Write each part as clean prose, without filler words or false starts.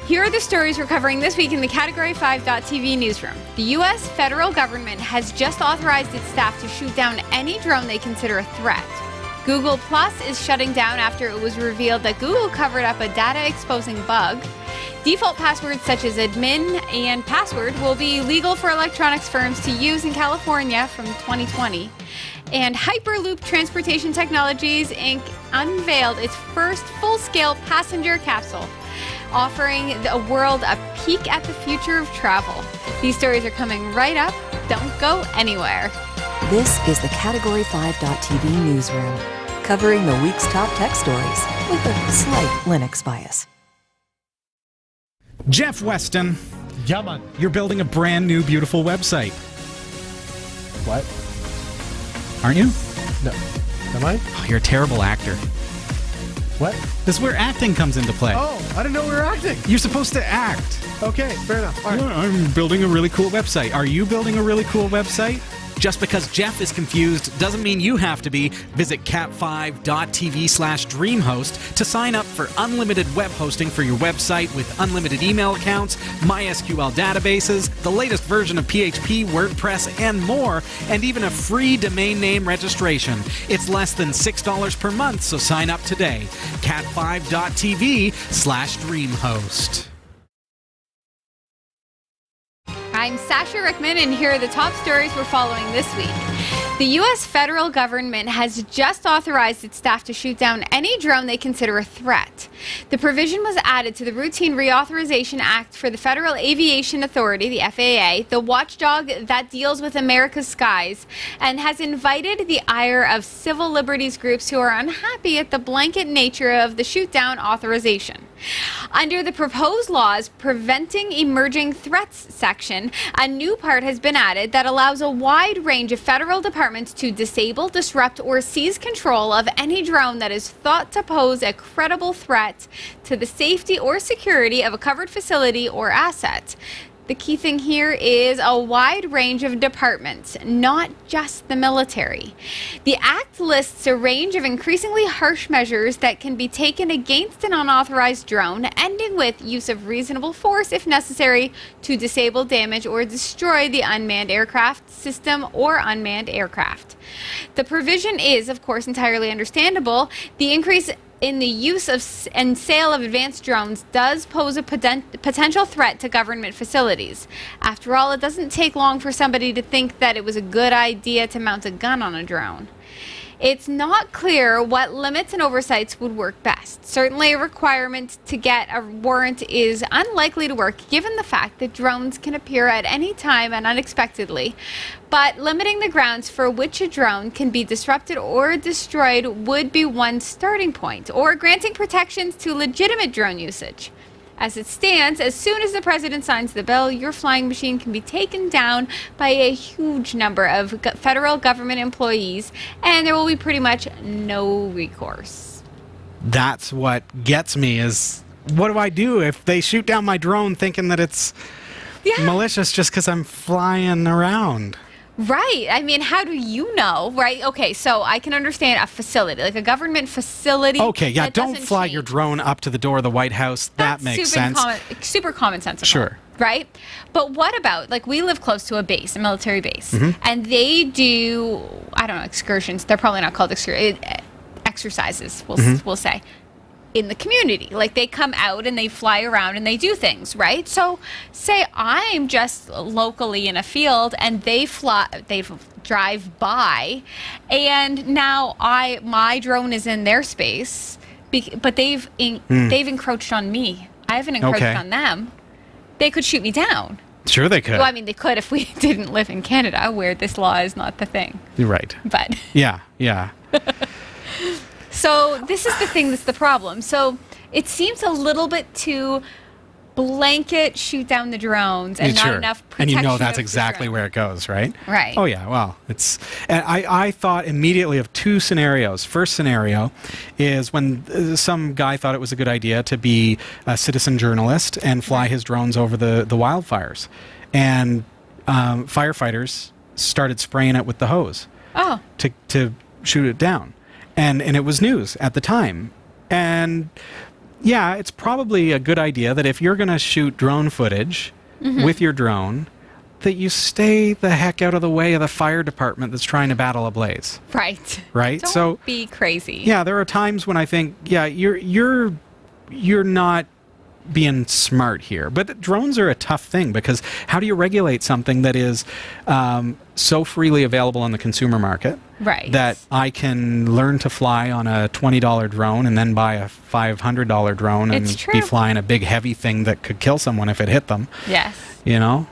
Here are the stories we're covering this week in the Category 5.tv newsroom. The U.S. federal government has just authorized its staff to shoot down any drone they consider a threat. Google Plus is shutting down after it was revealed that Google covered up a data-exposing bug. Default passwords such as admin and password will be legal for electronics firms to use in California from 2020. And Hyperloop Transportation Technologies, Inc. unveiled its first full-scale passenger capsule, offering the world a peek at the future of travel. These stories are coming right up. Don't go anywhere. This is the Category 5.tv newsroom, covering the week's top tech stories with a slight Linux bias. Jeff Weston, Yeah, man. you're building a brand new, beautiful website, What? aren't you? No. Am I? Oh, you're a terrible actor. What? This is where acting comes into play. Oh, I didn't know we were acting. You're supposed to act. Okay, fair enough. All right. Yeah, I'm building a really cool website. Are you building a really cool website? Just because Jeff is confused doesn't mean you have to be. Visit cat5.tv/dreamhost to sign up for unlimited web hosting for your website with unlimited email accounts, MySQL databases, the latest version of PHP, WordPress, and more, and even a free domain name registration. It's less than $6 per month, so sign up today. cat5.tv/dreamhost. I'm Sasha Rickman, and here are the top stories we're following this week. The U.S. federal government has just authorized its staff to shoot down any drone they consider a threat. The provision was added to the Routine Reauthorization Act for the Federal Aviation Authority, the FAA, the watchdog that deals with America's skies, and has invited the ire of civil liberties groups who are unhappy at the blanket nature of the shoot-down authorization. Under the proposed laws preventing emerging threats section, a new part has been added that allows a wide range of federal departments to disable, disrupt, or seize control of any drone that is thought to pose a credible threat to the safety or security of a covered facility or asset. The key thing here is a wide range of departments, not just the military. The Act lists a range of increasingly harsh measures that can be taken against an unauthorized drone, ending with use of reasonable force if necessary to disable, damage, or destroy the unmanned aircraft system or unmanned aircraft. The provision is, of course, entirely understandable. The increase in the use of and sale of advanced drones does pose a potential threat to government facilities. After all, it doesn't take long for somebody to think that it was a good idea to mount a gun on a drone. It's not clear what limits and oversights would work best. Certainly a requirement to get a warrant is unlikely to work given the fact that drones can appear at any time and unexpectedly. But limiting the grounds for which a drone can be disrupted or destroyed would be one starting point, or granting protections to legitimate drone usage. As it stands, as soon as the president signs the bill, your flying machine can be taken down by a huge number of federal government employees, and there will be pretty much no recourse. That's what gets me is, what do I do if they shoot down my drone thinking that it's malicious just because I'm flying around? Right. I mean, how do you know, right? Okay, so I can understand a facility, like a government facility. Okay, yeah, don't fly your drone up to the door of the White House. That makes sense. Super common sense. Sure. Right? But what about, like, we live close to a base, a military base, and they do, I don't know, excursions. They're probably not called exercises, we'll say, in the community. Like, they come out and they fly around and they do things, right? So say I'm just locally in a field and they drive by, and now my drone is in their space, but they've encroached on me. I haven't encroached on them. They could shoot me down. Sure they could. Well, I mean, they could if we didn't live in Canada, where this law is not the thing. You're right. But yeah. So this is the thing that's the problem. So it seems a little bit too blanket shoot down the drones and not enough protection. And you know that's exactly where it goes, right? Right. Oh yeah, well, it's... And I thought immediately of two scenarios. First scenario is when some guy thought it was a good idea to be a citizen journalist and fly his drones over the wildfires. And firefighters started spraying it with the hose to shoot it down. And it was news at the time. And yeah, it's probably a good idea that if you're going to shoot drone footage with your drone, that you stay the heck out of the way of the fire department that's trying to battle a blaze. Right. Right? Don't So be crazy. yeah, there are times when I think, yeah, you're not being smart here. But drones are a tough thing because how do you regulate something that is so freely available on the consumer market Right. that I can learn to fly on a $20 drone and then buy a $500 drone and It's be true. flying a big heavy thing that could kill someone if it hit them, Yes. you know?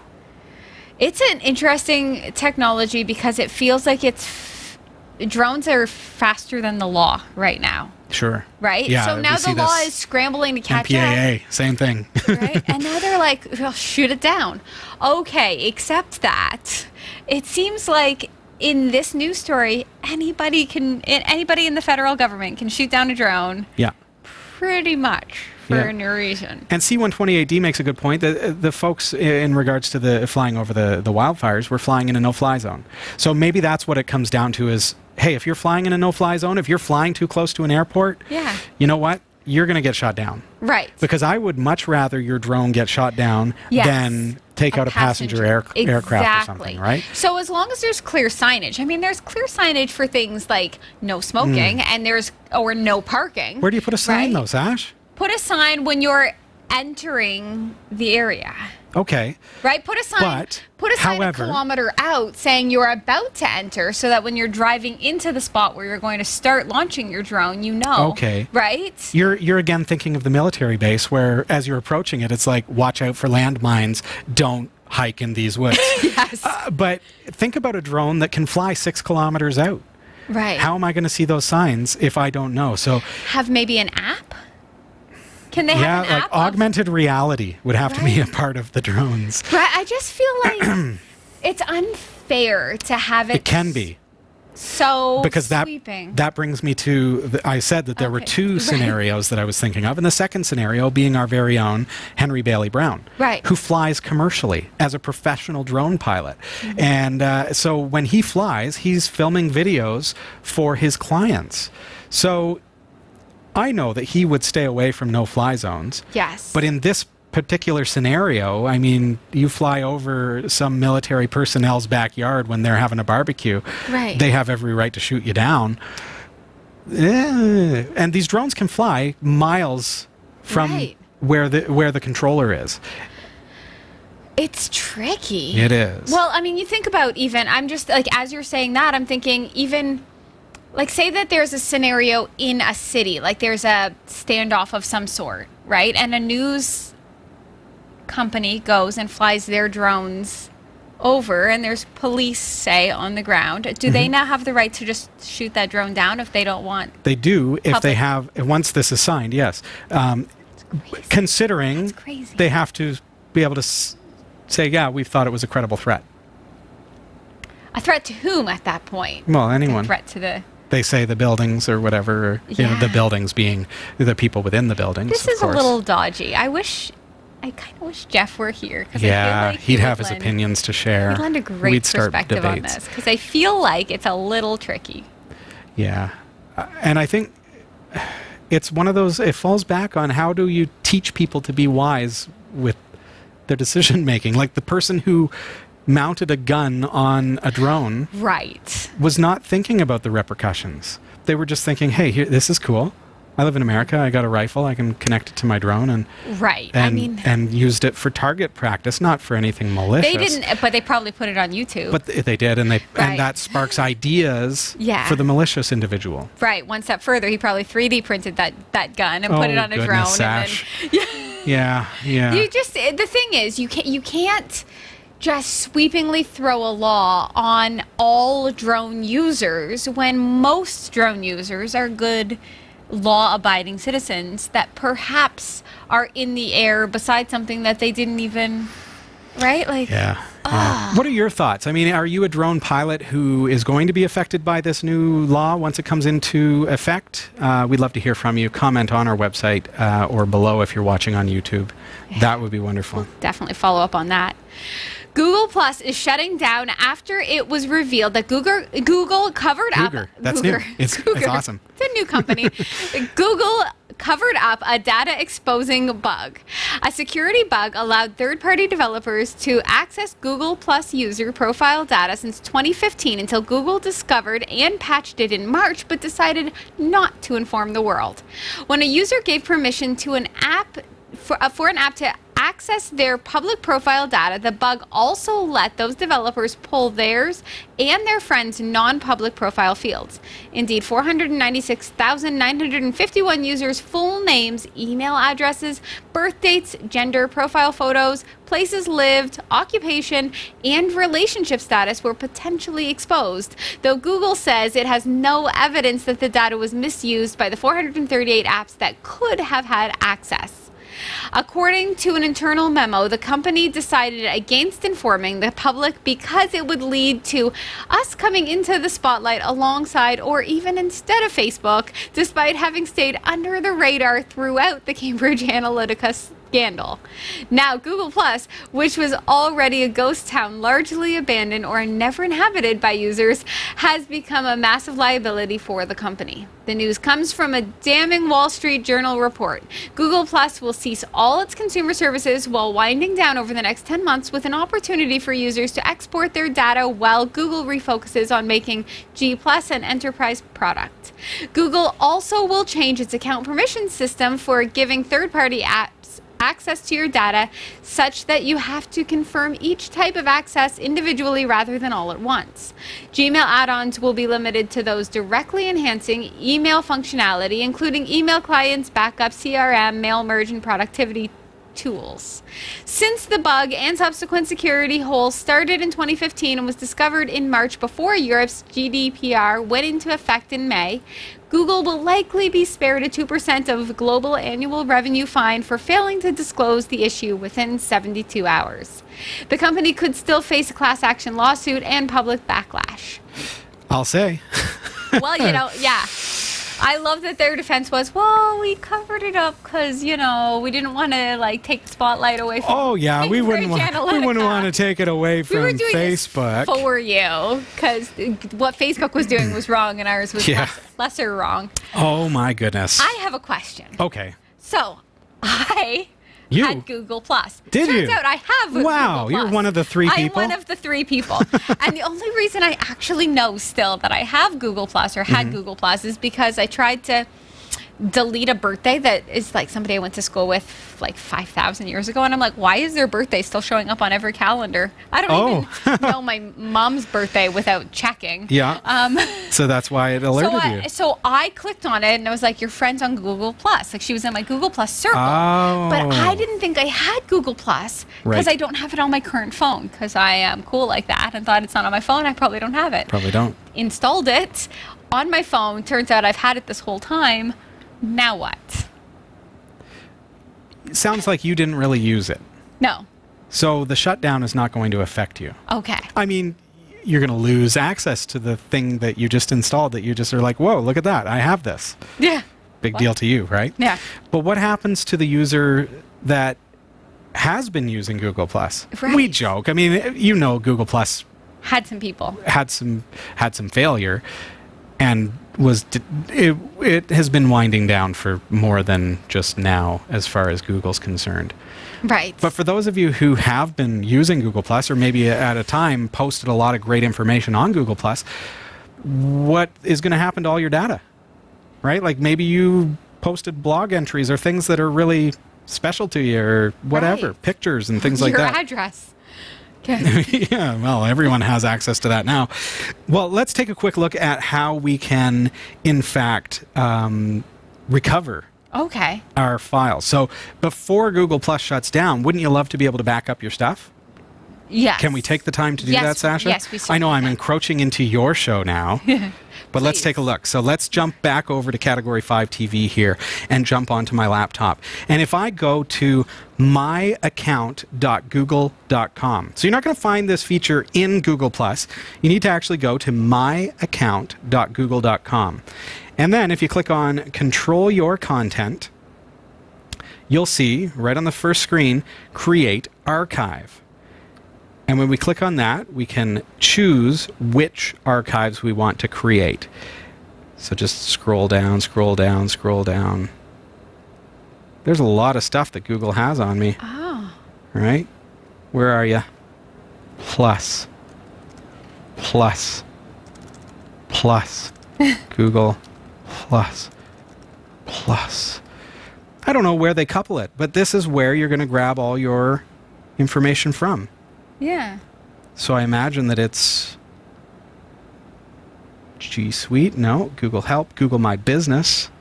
It's an interesting technology because it feels like drones are faster than the law right now, Sure. right? Yeah, so we now see the law this is scrambling to catch up. MPAA, same thing. Right? And now they're like, well, shoot it down. Okay, except that it seems like in this news story, anybody in the federal government can shoot down a drone Yeah. pretty much for Yeah. no reason. And C-128D makes a good point. The folks in regards to the flying over the wildfires were flying in a no-fly zone. So maybe that's what it comes down to is, hey, if you're flying in a no-fly zone, if you're flying too close to an airport, Yeah. you know what? You're going to get shot down. Right. Because I would much rather your drone get shot down Yes. than take out a passenger aircraft or something, right? So as long as there's clear signage, I mean, there's clear signage for things like no smoking and or no parking. Where do you put a sign, right? though, Sash? Put a sign when you're entering the area. Okay. Right? Put a sign. But, Put a sign however- a kilometer out saying you're about to enter, so that when you're driving into the spot where you're going to start launching your drone, you know. Okay. Right? You're again thinking of the military base where, as you're approaching it, it's like, watch out for landmines. Don't hike in these woods. Yes. But think about a drone that can fly 6 kilometers out. Right. How am I going to see those signs if I don't know? So, Have maybe an app? Can they yeah, have an like app? of- augmented reality would have to be a Right. part of the drones. Right. I just feel like it's unfair to have it. It can be. So Because sweeping. that brings me to, I said that there were Okay. two Right. scenarios that I was thinking of, and the second scenario being our very own Henry Bailey Brown, Right. who flies commercially as a professional drone pilot. Mm-hmm. And so when he flies, he's filming videos for his clients. So I know that he would stay away from no-fly zones. Yes. But in this particular scenario, I mean, you fly over some military personnel's backyard when they're having a barbecue. Right. They have every right to shoot you down. And these drones can fly miles from Right. where the controller is. It's tricky. It is. Well, I mean, you think about I'm just like, as you're saying that, I'm thinking even, like, say that there's a scenario in a city, like there's a standoff of some sort, right? And a news company goes and flies their drones over, and there's police, say, on the ground. Do they Mm-hmm. now have the right to just shoot that drone down if they don't want? They do if they Public. have, once this is signed, yes. Considering That's crazy. they have to be able to say, yeah, we thought it was a credible threat. A threat to whom at that point? Well, A anyone. threat to the... They say the buildings or whatever, or, you know, the Yeah. buildings being the people within the buildings. This of is course. a little dodgy. I kind of wish Jeff were here. 'Cause I Yeah, feel like he'd would have his lend- opinions to share. He'd lend a great We'd start perspective on debates. this, because I feel like it's a little tricky. Yeah. And I think it's one of those, it falls back on how do you teach people to be wise with their decision making. Like the person who mounted a gun on a drone Right. was not thinking about the repercussions. They were just thinking, hey, here, this is cool. I live in America. I got a rifle. I can connect it to my drone and Right. and used it for target practice, not for anything malicious. They didn't, but they probably put it on YouTube. But they did, and Right. that sparks ideas Yeah. for the malicious individual. right. One step further, he probably 3D printed that gun and put it on a goodness, drone. Sash. And then, Yeah, yeah. you just, the thing is, you can't just sweepingly throw a law on all drone users when most drone users are good, law-abiding citizens that perhaps are in the air beside something that they didn't even, right? Like, Yeah. What are your thoughts? I mean, are you a drone pilot who is going to be affected by this new law once it comes into effect? We'd love to hear from you. Comment on our website or below if you're watching on YouTube. That would be wonderful. Definitely follow up on that. Google Plus is shutting down after it was revealed that Google covered Cougar. up. That's Cougar. new. It's Cougar. awesome. It's a new company. Google covered up a data exposing bug. A security bug allowed third-party developers to access Google Plus user profile data since 2015 until Google discovered and patched it in March, but decided not to inform the world. When a user gave permission to an app for an app to access their public profile data, the bug also let those developers pull theirs and their friends' non-public profile fields. Indeed, 496,951 users' full names, email addresses, birth dates, gender, profile photos, places lived, occupation, and relationship status were potentially exposed, though Google says it has no evidence that the data was misused by the 438 apps that could have had access. According to an internal memo, the company decided against informing the public because it would lead to us coming into the spotlight alongside or even instead of Facebook, despite having stayed under the radar throughout the Cambridge Analytica scandal. Now, Google Plus, which was already a ghost town largely abandoned or never inhabited by users, has become a massive liability for the company. The news comes from a damning Wall Street Journal report. Google Plus will cease all its consumer services while winding down over the next 10 months with an opportunity for users to export their data while Google refocuses on making G Plus an enterprise product. Google also will change its account permission system for giving third-party apps access to your data such that you have to confirm each type of access individually rather than all at once. Gmail add-ons will be limited to those directly enhancing email functionality, including email clients, backup, CRM, mail merge, and productivity tools. Since the bug and subsequent security holes started in 2015 and was discovered in March before Europe's GDPR went into effect in May, Google will likely be spared a 2% of global annual revenue fine for failing to disclose the issue within 72 hours. The company could still face a class action lawsuit and public backlash. I'll say. Well, yeah. I love that their defense was, well, we covered it up because, we didn't want to, take the spotlight away from Oh, yeah, we wouldn't want to take it away from we were doing Facebook. This for you, because what Facebook was doing was wrong and ours was lesser wrong. Oh, my goodness. I have a question. Okay. So, I had Google Plus. Did you? Turns out I have Google Wow, Plus. you're one of the three people? I'm one of the three people. And the only reason I actually know still that I have Google Plus or had Google Plus is because I tried to delete a birthday that is somebody I went to school with 5,000 years ago, and I'm like, why is their birthday still showing up on every calendar? I don't even know my mom's birthday without checking. Yeah. So that's why it alerted you. So I clicked on it and I was like, your friend's on Google Plus. She was in my Google Plus circle. Oh. But I didn't think I had Google Plus because I don't have it on my current phone because I am cool like that and thought it's not on my phone. I probably don't have it. Probably don't. Installed it on my phone. Turns out I've had it this whole time. Now what? Sounds like you didn't really use it. No. So the shutdown is not going to affect you. Okay. I mean, you're going to lose access to the thing that you just installed that you just are like, whoa, look at that. I have this. Yeah. Big deal to you, right? Yeah. But what happens to the user that has been using Google Plus? Right. We joke. I mean, Google Plus Had some people. had some failure, and it has been winding down for more than just now as far as Google's concerned. Right. But for those of you who have been using Google Plus, or maybe at a time posted a lot of great information on Google Plus, what is going to happen to all your data? Right? Maybe you posted blog entries or things that are really special to you or whatever, Right. pictures and things like that. Your address. Okay. Yeah, well, everyone has access to that now. Well, let's take a quick look at how we can, in fact, recover Okay. our files. So before Google Plus shuts down, wouldn't you love to be able to back up your stuff? Yes. Can we take the time to do Yes, that, Sasha? yes, we I know certainly I'm can. encroaching into your show now. But let's Please. take a look. So let's jump back over to Category 5 TV here and jump onto my laptop. And if I go to myaccount.google.com. So you're not going to find this feature in Google+. You need to actually go to myaccount.google.com. And then if you click on Control Your Content, you'll see right on the first screen, Create Archive. And when we click on that, we can choose which archives we want to create. So just scroll down, scroll down, scroll down. There's a lot of stuff that Google has on me. Oh. Right? Where are you? Plus. Plus. Plus. Google. Plus. Plus. I don't know where they couple it, but this is where you're going to grab all your information from. Yeah. So I imagine that it's G Suite. No. Google Help. Google My Business.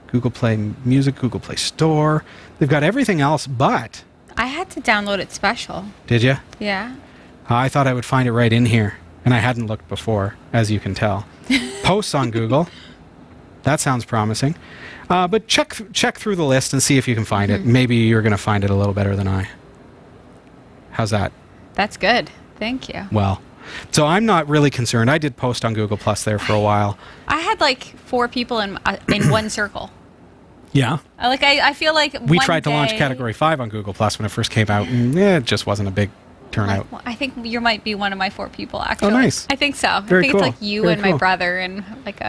Google Play Music. Google Play Store. They've got everything else but... I had to download it special. Did you? Yeah. I thought I would find it right in here, and I hadn't looked before, as you can tell. Posts on Google. That sounds promising. But check through the list and see if you can find it. Maybe you're going to find it a little better than I. How's that? That's good. Thank you. Well, so I'm not really concerned. I did post on Google Plus there for a while. I had like 4 people in one circle. Yeah. I feel like We tried to launch Category 5 on Google Plus when it first came out, and it just wasn't a big turnout. I think you might be one of my 4 people, actually. Oh, nice. I think so. Very I think cool. it's like you Very and cool. my brother and like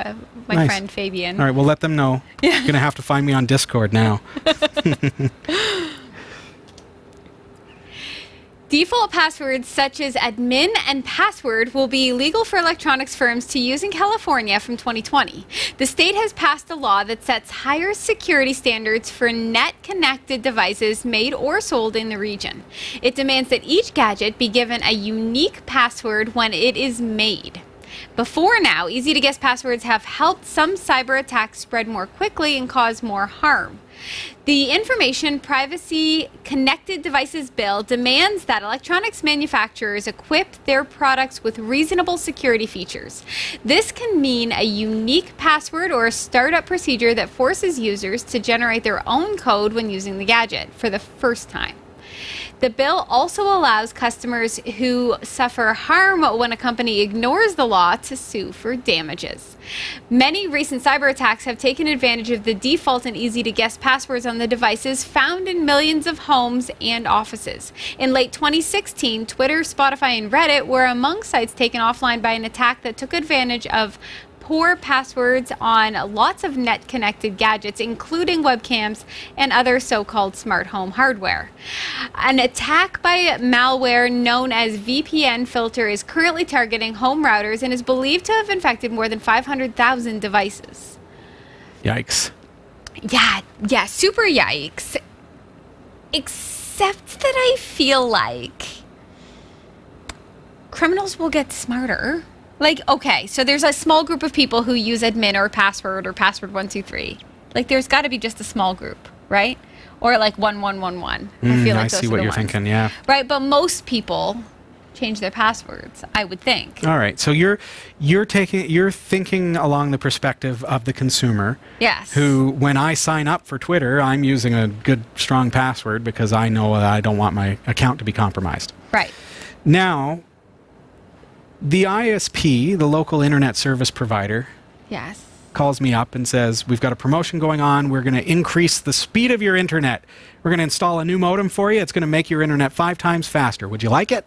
my Nice. friend Fabian. All right, well, let them know. Yeah. You're going to have to find me on Discord now. Default passwords such as admin and password will be legal for electronics firms to use in California from 2020. The state has passed a law that sets higher security standards for net-connected devices made or sold in the region. It demands that each gadget be given a unique password when it is made. Before now, easy-to-guess passwords have helped some cyber attacks spread more quickly and cause more harm. The Information Privacy Connected Devices Bill demands that electronics manufacturers equip their products with reasonable security features. This can mean a unique password or a startup procedure that forces users to generate their own code when using the gadget for the first time. The bill also allows customers who suffer harm when a company ignores the law to sue for damages. Many recent cyber attacks have taken advantage of the default and easy-to-guess passwords on the devices found in millions of homes and offices. In late 2016, Twitter, Spotify, and Reddit were among sites taken offline by an attack that took advantage of poor passwords on lots of net-connected gadgets, including webcams and other so-called smart home hardware. An attack by malware known as VPN Filter is currently targeting home routers and is believed to have infected more than 500,000 devices. Yikes. Yeah, super yikes. Except that I feel like criminals will get smarter. Like, okay, so there's a small group of people who use admin or password 123. Like, there's got to be just a small group, right? Or like 1111. I feel like I those see are what the you're ones. thinking, yeah. Right, but most people change their passwords, I would think. All right, so you're thinking along the perspective of the consumer. Yes. Who, when I sign up for Twitter, I'm using a good, strong password because I know that I don't want my account to be compromised. Right. Now, the ISP, the local internet service provider, Yes. calls me up and says, we've got a promotion going on. We're going to increase the speed of your internet. We're going to install a new modem for you. It's going to make your internet 5 times faster. Would you like it?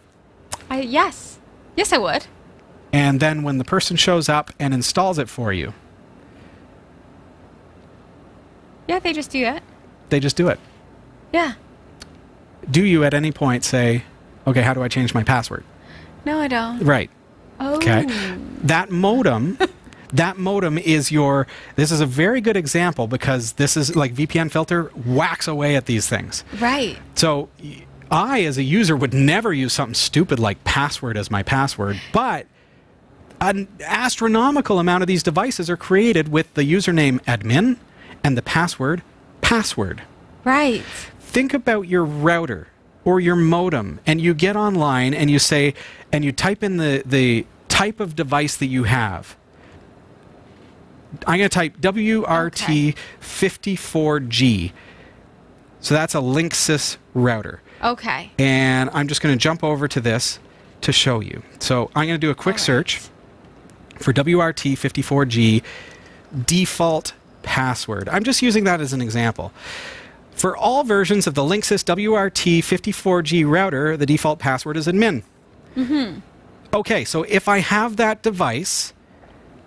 Yes. Yes, I would. And then when the person shows up and installs it for you, Yeah, they just do that. they just do it. Yeah. Do you at any point say, okay, how do I change my password? No, I don't. Right. Oh. Okay. That modem, is your, this is a very good example because this is like VPN Filter whacks away at these things. Right. So I, as a user, would never use something stupid like password as my password, but an astronomical amount of these devices are created with the username admin and the password password. Right. Think about your router or your modem, and you get online and you say, and you type in the type of device that you have. I'm going to type WRT54G. So that's a Linksys router. Okay. And I'm just going to jump over to this to show you. So I'm going to do a quick search for WRT54G default password. I'm just using that as an example. For all versions of the Linksys WRT54G router, the default password is admin. Okay, so if I have that device,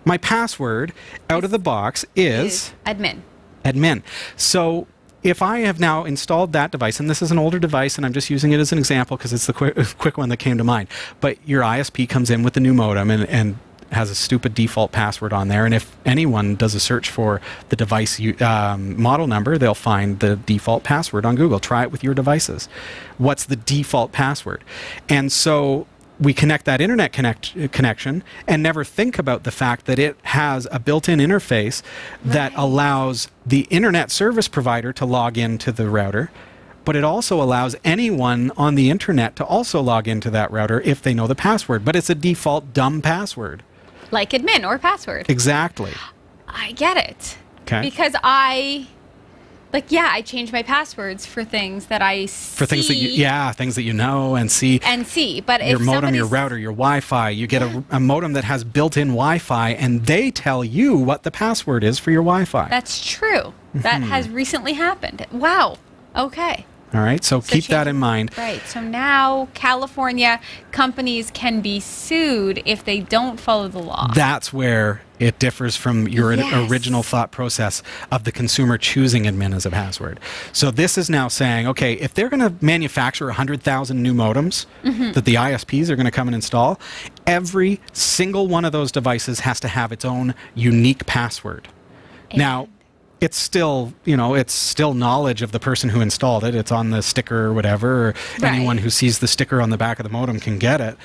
my password out of the box is admin. Admin. So if I have now installed that device, and this is an older device, and I'm just using it as an example because it's the quick one that came to mind, but your ISP comes in with the new modem and has a stupid default password on there, and if anyone does a search for the device model number, they'll find the default password on Google. Try it with your devices. What's the default password? And so we connect that internet connection and never think about the fact that it has a built-in interface that allows the internet service provider to log into the router, but it also allows anyone on the internet to also log into that router if they know the password, but it's a default dumb password. Like admin or password. Exactly. I get it. Okay. Because I change my passwords for things that I see. For things that things that you know and see. But your if modem, your router, your Wi-Fi, you get a modem that has built-in Wi-Fi, and they tell you what the password is for your Wi-Fi. That's true. That has recently happened. Wow. Okay. All right, so keep that in mind. Right. So now California companies can be sued if they don't follow the law. That's where it differs from your original thought process of the consumer choosing admin as a password. So this is now saying, okay, if they're going to manufacture 100,000 new modems that the ISPs are going to come and install, every single one of those devices has to have its own unique password. Now, it's still, it's still knowledge of the person who installed it. It's on the sticker or whatever. Or anyone who sees the sticker on the back of the modem can get it.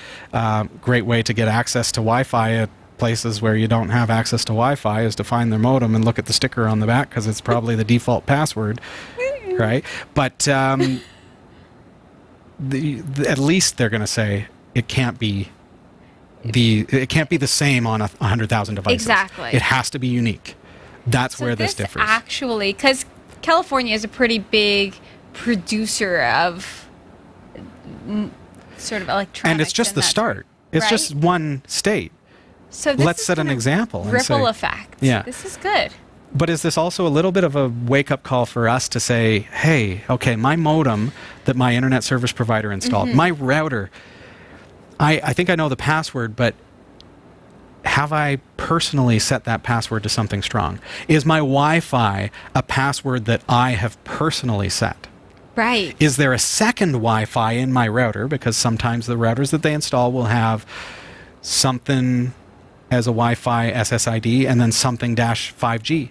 Great way to get access to Wi-Fi at places where you don't have access to Wi-Fi is to find their modem and look at the sticker on the back because it's probably the default password, right? But at least they're going to say it can't be the same on 100,000 devices. Exactly. It has to be unique. That's where this differs. Actually, because California is a pretty big producer of sort of electronics. And it's just the start. It's just one state. So this let's set an example. Ripple effect. Yeah. This is good. But is this also a little bit of a wake-up call for us to say, hey, okay, my modem that my internet service provider installed, my router, I think I know the password, but have I personally set that password to something strong? Is my Wi-Fi a password that I have personally set? Right. Is there a second Wi-Fi in my router? Because sometimes the routers that they install will have something as a Wi-Fi SSID and then something -5G.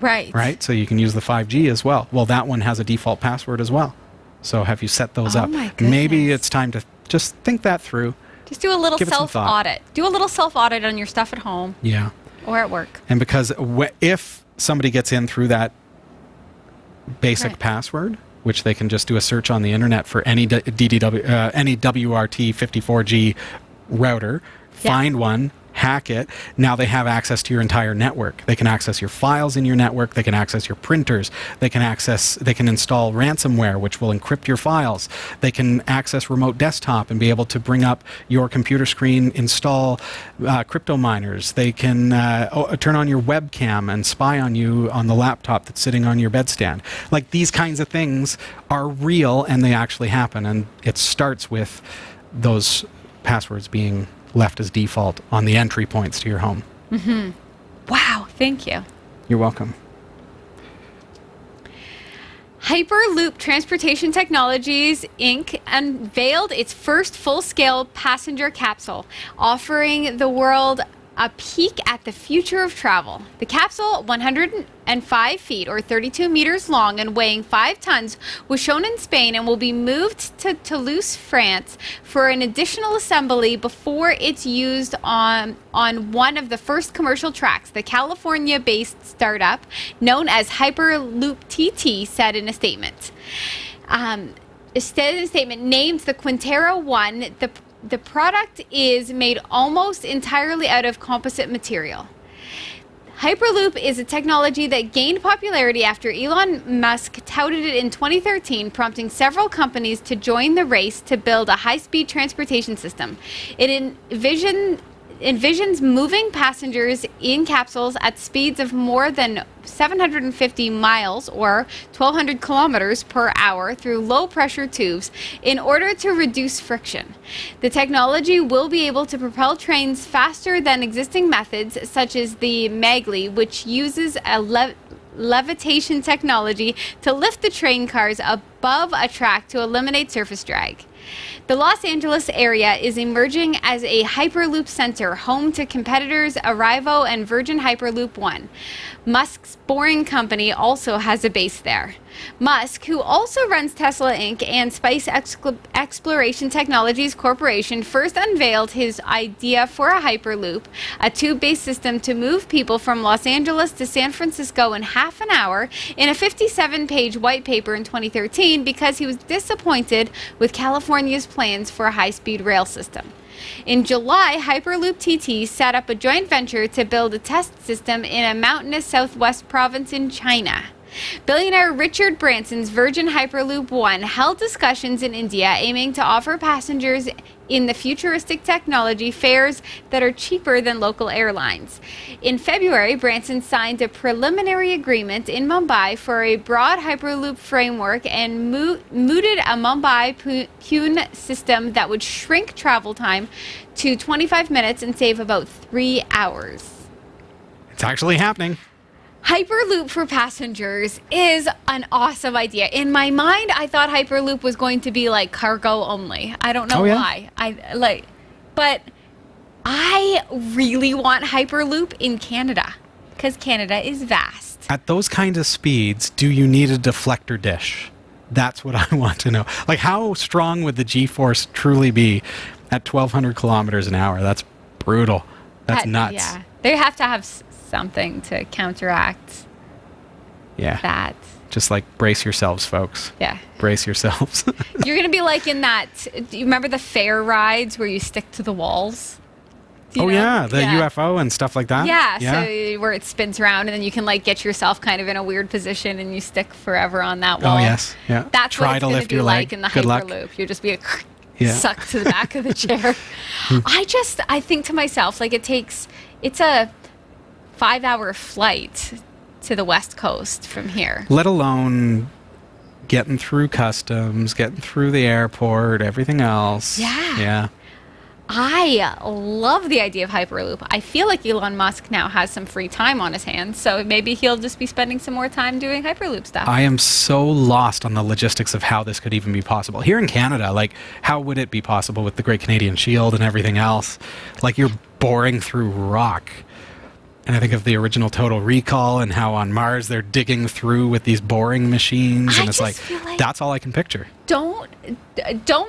Right. Right? So you can use the 5G as well. Well, that one has a default password as well. So have you set those up? My goodness. Maybe it's time to just think that through. Just do a little self-audit. Do a little self-audit on your stuff at home. Yeah. Or at work. And because if somebody gets in through that basic password, which they can just do a search on the internet for any any WRT54G router, find one, hack it. Now they have access to your entire network. They can access your files in your network. They can access your printers. They can install ransomware, which will encrypt your files. They can access remote desktop and be able to bring up your computer screen, install crypto miners. They can turn on your webcam and spy on you on the laptop that's sitting on your bedstand. Like, these kinds of things are real and they actually happen. And it starts with those passwords being left as default on the entry points to your home. Wow, thank you. You're welcome. Hyperloop Transportation Technologies, Inc. unveiled its first full-scale passenger capsule, offering the world a peek at the future of travel. The capsule, 105 feet or 32 meters long and weighing 5 tons, was shown in Spain and will be moved to Toulouse, France for an additional assembly before it's used on one of the first commercial tracks. The California-based startup, known as Hyperloop TT, said in a statement. Named the Quintero 1, the product is made almost entirely out of composite material. Hyperloop is a technology that gained popularity after Elon Musk touted it in 2013, prompting several companies to join the race to build a high-speed transportation system. It envisioned envisions moving passengers in capsules at speeds of more than 750 miles or 1,200 kilometers per hour through low-pressure tubes in order to reduce friction. The technology will be able to propel trains faster than existing methods, such as the Maglev, which uses a levitation technology to lift the train cars above a track to eliminate surface drag. The Los Angeles area is emerging as a Hyperloop center, home to competitors Arrivo and Virgin Hyperloop One. Musk's Boring Company also has a base there. Musk, who also runs Tesla Inc. and Space Exploration Technologies Corporation, first unveiled his idea for a Hyperloop, a tube-based system to move people from Los Angeles to San Francisco in half an hour, in a 57-page white paper in 2013 because he was disappointed with California's plans for a high-speed rail system. In July, Hyperloop TT set up a joint venture to build a test system in a mountainous southwest province in China. Billionaire Richard Branson's Virgin Hyperloop One held discussions in India aiming to offer passengers in the futuristic technology fares that are cheaper than local airlines. In February, Branson signed a preliminary agreement in Mumbai for a broad Hyperloop framework and mooted a Mumbai-Pune system that would shrink travel time to 25 minutes and save about 3 hours. It's actually happening. Hyperloop for passengers is an awesome idea. In my mind, I thought Hyperloop was going to be like cargo only. I don't know why. But I really want Hyperloop in Canada because Canada is vast. At those kinds of speeds, do you need a deflector dish? That's what I want to know. Like, how strong would the G-force truly be at 1,200 kilometers an hour? That's brutal. That's nuts. Yeah, they have to have something to counteract that. Just like brace yourselves, folks. Yeah. Brace yourselves. You're going to be like in that, do you remember the fair rides where you stick to the walls? Oh, yeah, the UFO and stuff like that. Yeah, so where it spins around and then you can like get yourself kind of in a weird position and you stick forever on that wall. Oh, yes. Yeah. That's what it's going to be like in the Hyperloop. You'll just be sucked to the back of the chair. I think to myself, like it's a 5-hour flight to the West Coast from here. Let alone getting through customs, getting through the airport, everything else. Yeah. Yeah. I love the idea of Hyperloop. I feel like Elon Musk now has some free time on his hands, so maybe he'll just be spending some more time doing Hyperloop stuff. I am so lost on the logistics of how this could even be possible. Here in Canada, like, how would it be possible with the Great Canadian Shield and everything else? Like, you're boring through rock. And I think of the original Total Recall and how on Mars they're digging through with these boring machines. And it's like, that's all I can picture. Don't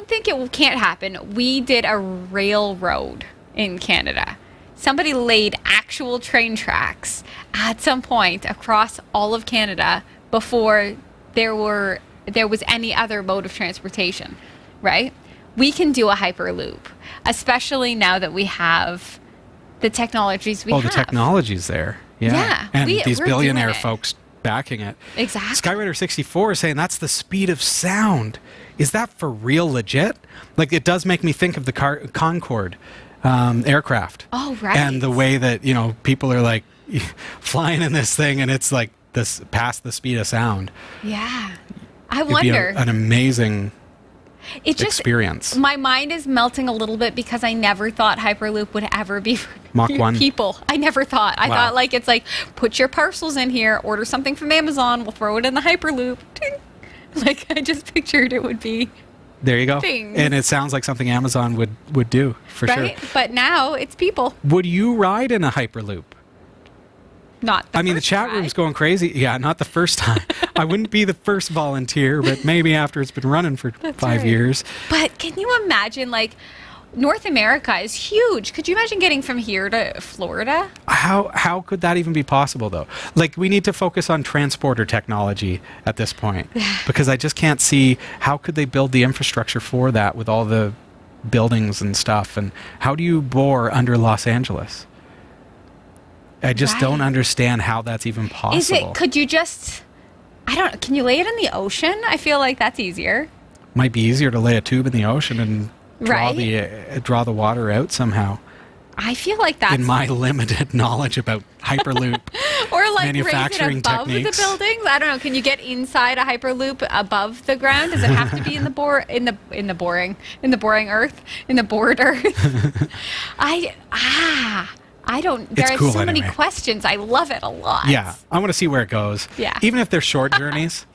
think it can't happen. We did a railroad in Canada. Somebody laid actual train tracks at some point across all of Canada before there was any other mode of transportation, right? We can do a Hyperloop, especially now that we have the technologies we have. Oh, the technology's there. Yeah. And these billionaire folks backing it. Exactly. Skywriter 64 is saying that's the speed of sound. Is that for real legit? Like, it does make me think of the Concorde aircraft. Oh, right. And the way that, you know, people are like flying in this thing and it's like this past the speed of sound. Yeah. I wonder. An amazing experience. My mind is melting a little bit because I never thought Hyperloop would ever be for Mach 1 people. I never thought. I thought like it's like put your parcels in here, order something from Amazon, we'll throw it in the Hyperloop. Ting. Like I just pictured it would be. There you go. Things. And it sounds like something Amazon would do for sure. But now it's people. Would you ride in a Hyperloop? Not the I mean, the chat room's going crazy. Yeah, not the first time. I wouldn't be the first volunteer, but maybe after it's been running for 5 years. But can you imagine, like, North America is huge. Could you imagine getting from here to Florida? How could that even be possible, though? Like, we need to focus on transporter technology at this point. Because I just can't see how could they build the infrastructure for that with all the buildings and stuff. And how do you bore under Los Angeles? I just don't understand how that's even possible. Could you just, can you lay it in the ocean? I feel like that's easier. Might be easier to lay a tube in the ocean and draw the water out somehow. I feel like that's in my limited knowledge about Hyperloop. or like manufacturing raise it above techniques. the buildings. I don't know. Can you get inside a Hyperloop above the ground? Does it have to be in the boring earth? In the bored earth? I don't. There It's are cool so many anyway. questions. I love it a lot. Yeah, I want to see where it goes. Yeah. Even if they're short journeys,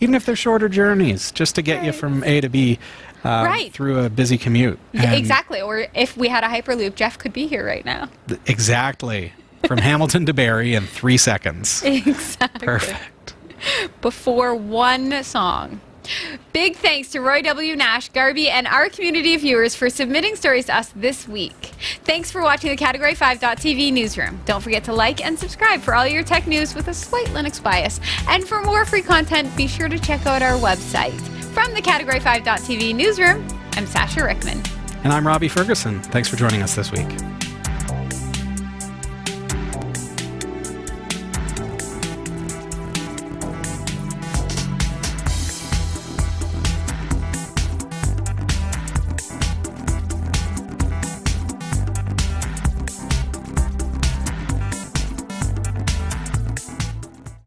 just to get you from A to B Right. through a busy commute. Yeah, And exactly. Or if we had a Hyperloop, Jeff could be here right now. Exactly. From Hamilton to Barrie in 3 seconds. Exactly. Perfect. Before one song. Big thanks to Roy W. Nash, Garby, and our community of viewers for submitting stories to us this week. Thanks for watching the Category 5.tv newsroom. Don't forget to like and subscribe for all your tech news with a slight Linux bias. And for more free content, be sure to check out our website. From the Category 5.tv newsroom, I'm Sasha Rickman. And I'm Robbie Ferguson. Thanks for joining us this week.